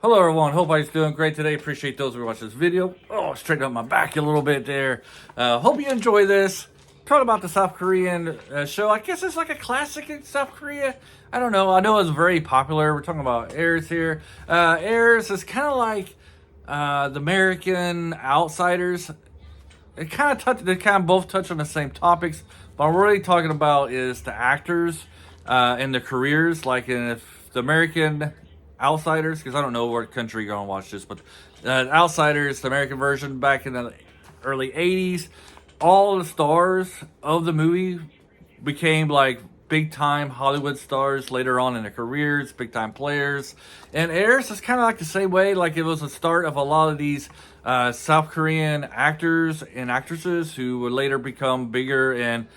Hello everyone, hope everybody's doing great today. Appreciate those who watch this video. Oh, straighten up my back a little bit there. Hope you enjoy this. Talking about the South Korean show. I guess it's like a classic in South Korea. I don't know. I know it's very popular. We're talking about Heirs here. Heirs is kind of like the American Outsiders. They kind of both touch on the same topics. But what I'm really talking about is the actors and their careers. Like if the American Outsiders, because I don't know what country you're gonna watch this, but Outsiders, the American version back in the early 80s, all the stars of the movie became like big time Hollywood stars later on in their careers, big time players. And Heirs is kind of like the same way, like it was the start of a lot of these South Korean actors and actresses who would later become bigger and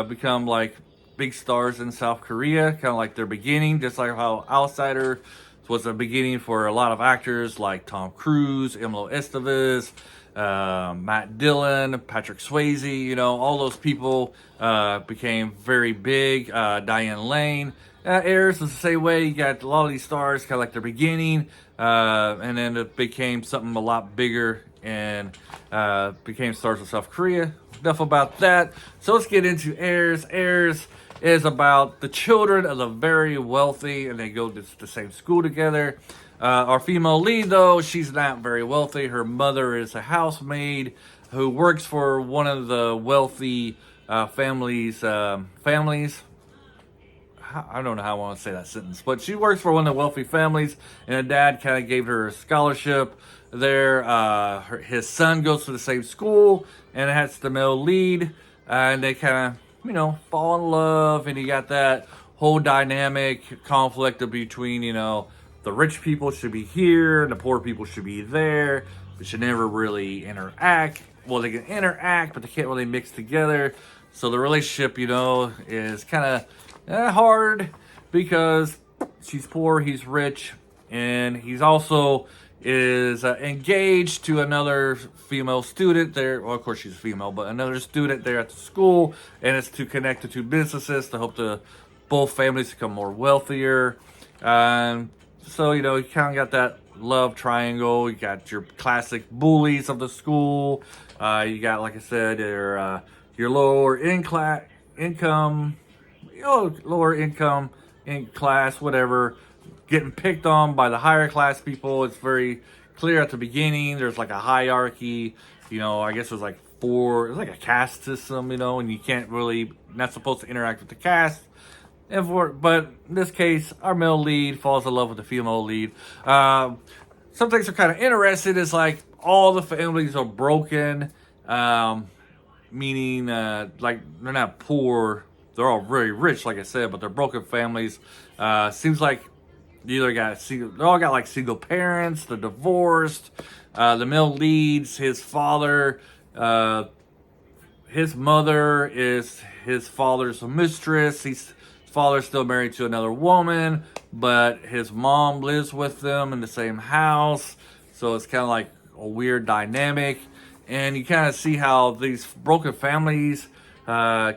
become like big stars in South Korea, kind of like their beginning, just like how Outsider was the beginning for a lot of actors like Tom Cruise, Emilio Estevez, Matt Dillon, Patrick Swayze. You know, all those people became very big. Diane Lane. Heirs is the same way. You got a lot of these stars, kind of like their beginning, and then it became something a lot bigger and became stars of South Korea. Enough about that. So let's get into Heirs. Heirs is about the children of the very wealthy, and they go to the same school together. Our female lead, though, she's not very wealthy. Her mother is a housemaid who works for one of the wealthy families. I don't know how I want to say that sentence, but she works for one of the wealthy families, and her dad kind of gave her a scholarship there. His son goes to the same school, and that's the male lead, and they kind of, fall in love, and you got that whole dynamic conflict of between, the rich people should be here, and the poor people should be there. They should never really interact. Well, they can interact, but they can't really mix together. So the relationship, is kind of hard because she's poor, he's rich, and he's also is engaged to another female student there. Well, of course she's female, but another student there at the school, and it's to connect the two businesses to help both families become more wealthier. So you kind of got that love triangle. You got your classic bullies of the school. You got, like I said, your lower income, lower income in class, whatever, getting picked on by the higher class people. It's very clear at the beginning. There's like a hierarchy. I guess there's like it's like a caste system, and you can't really, not supposed to interact with the caste. But in this case, our male lead falls in love with the female lead. Some things are kind of interesting. Is like all the families are broken, meaning like they're not poor. They're all very rich, like I said, but they're broken families. Seems like they all got like single parents. They're divorced. The male leads, his father, his mother is his father's mistress. His father's still married to another woman, but his mom lives with them in the same house. So it's kind of like a weird dynamic. And you kind of see how these broken families has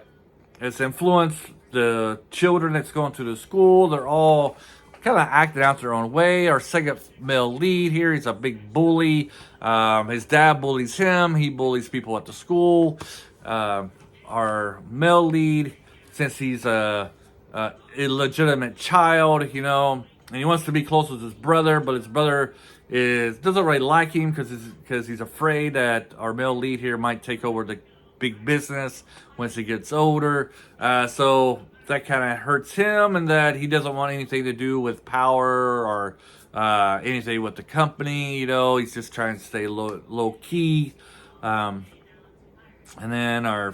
influenced the children that's going to the school. They're all kind of acting out their own way. Our second male lead here, he's a big bully. His dad bullies him. He bullies people at the school. Our male lead, since he's a illegitimate child, and he wants to be close with his brother, but his brother doesn't really like him because he's afraid that our male lead here might take over the big business once he gets older. So that kind of hurts him, and that he doesn't want anything to do with power or anything with the company. He's just trying to stay low key. And then our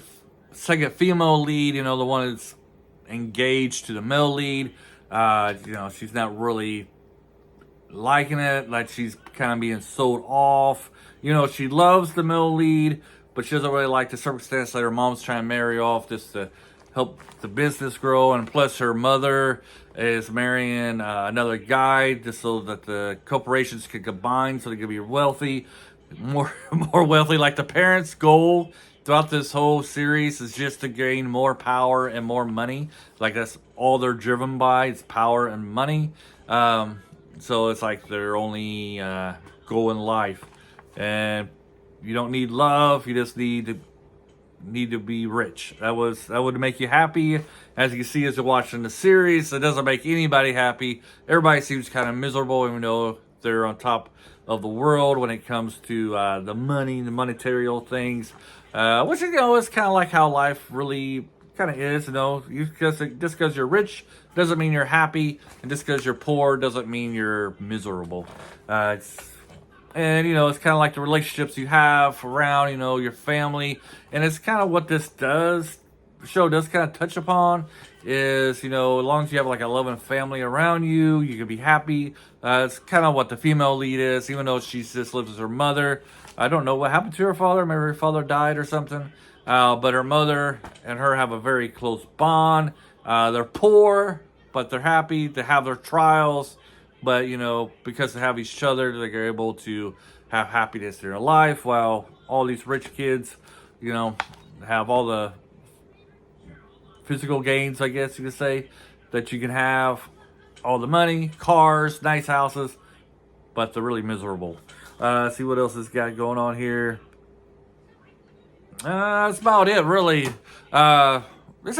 second female lead, the one that's engaged to the male lead, she's not really liking it. Like, she's kind of being sold off. She loves the male lead, but she doesn't really like the circumstance that her mom's trying to marry off just to help the business grow. And plus, her mother is marrying another guy just so that the corporations can combine so they can be wealthy, more wealthy. Like, the parents' goal throughout this whole series is just to gain more power and more money. Like, that's all they're driven by, is power and money. So it's like their only goal in life. And you don't need love, you just need to be rich. That would make you happy. As you can see as you're watching the series, it doesn't make anybody happy. Everybody seems kind of miserable, even though they're on top of the world when it comes to the money, the monetary things, which is kind of like how life really kind of is. Just because you're rich doesn't mean you're happy, and just because you're poor doesn't mean you're miserable. And it's kind of like the relationships you have around your family, and it's kind of what this show does kind of touch upon is, as long as you have like a loving family around you, you can be happy. It's kind of what the female lead is, even though she just lives with her mother. I don't know what happened to her father. Maybe her father died or something. But her mother and her have a very close bond. They're poor, but they're happy. They have their trials, but because they have each other, they're able to have happiness in their life, while all these rich kids, have all the physical gains, I guess you could say, that you can have, all the money, cars, nice houses, but they're really miserable. See what else has got going on here. That's about it, really. It's a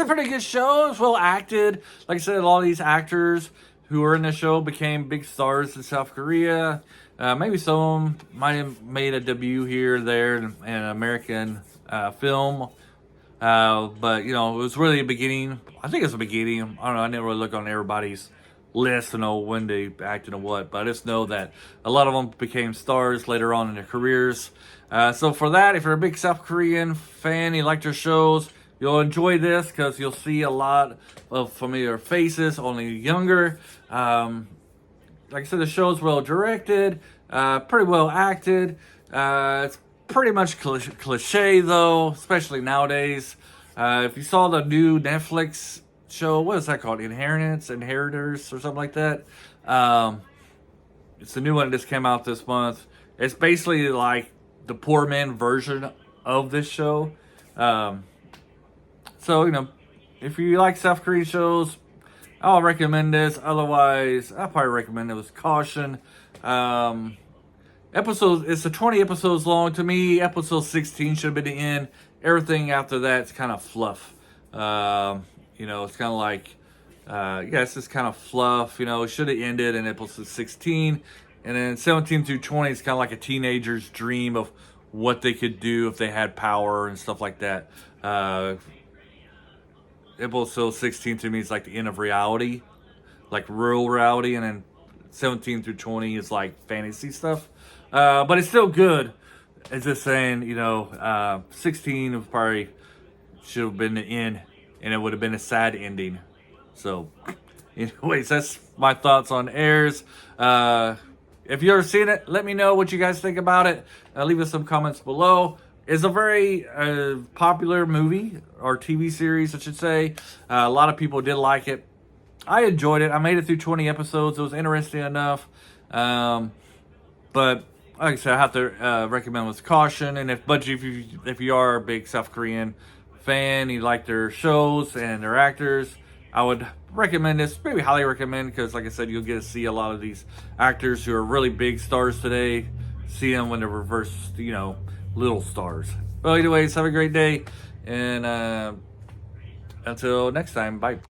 pretty good show. It's well acted. Like I said, a lot of these actors who were in the show became big stars in South Korea. Maybe some of them might have made a debut here or there in an American film. But it was really a beginning. I think it's a beginning. I don't know. I didn't really look on everybody's list to know when they acted and what, but I just know that a lot of them became stars later on in their careers. So for that, if you're a big South Korean fan, you like their shows, you'll enjoy this because you'll see a lot of familiar faces, only younger. Like I said, the show's well directed, pretty well acted. It's pretty much cliche though, especially nowadays. If you saw the new Netflix show, what is that called? Inheritors or something like that. It's the new one that just came out this month. It's basically like the poor man version of this show. So, if you like South Korean shows, I'll recommend this. Otherwise, I'll probably recommend it with caution. It's a 20 episodes long. To me, episode 16 should have been the end. Everything after that's kind of fluff. It's kind of like, it's just kind of fluff. It should have ended in episode 16. And then 17 through 20 is kind of like a teenager's dream of what they could do if they had power and stuff like that. Episode 16 to me is like the end of reality, like real reality. And then 17 through 20 is like fantasy stuff. But it's still good. It's just saying, 16 probably should have been the end, and it would have been a sad ending. So, anyways, that's my thoughts on Heirs. If you've ever seen it, let me know what you guys think about it. Leave us some comments below. It's a very popular movie, or TV series, I should say. A lot of people did like it. I enjoyed it. I made it through 20 episodes. It was interesting enough. But like I said, I have to recommend with caution. And if you are a big South Korean fan, you like their shows and their actors, I would recommend this. Maybe highly recommend, because like I said, you'll get to see a lot of these actors who are really big stars today. See them when they're reverse, little stars. Well, anyways, have a great day, and until next time, bye.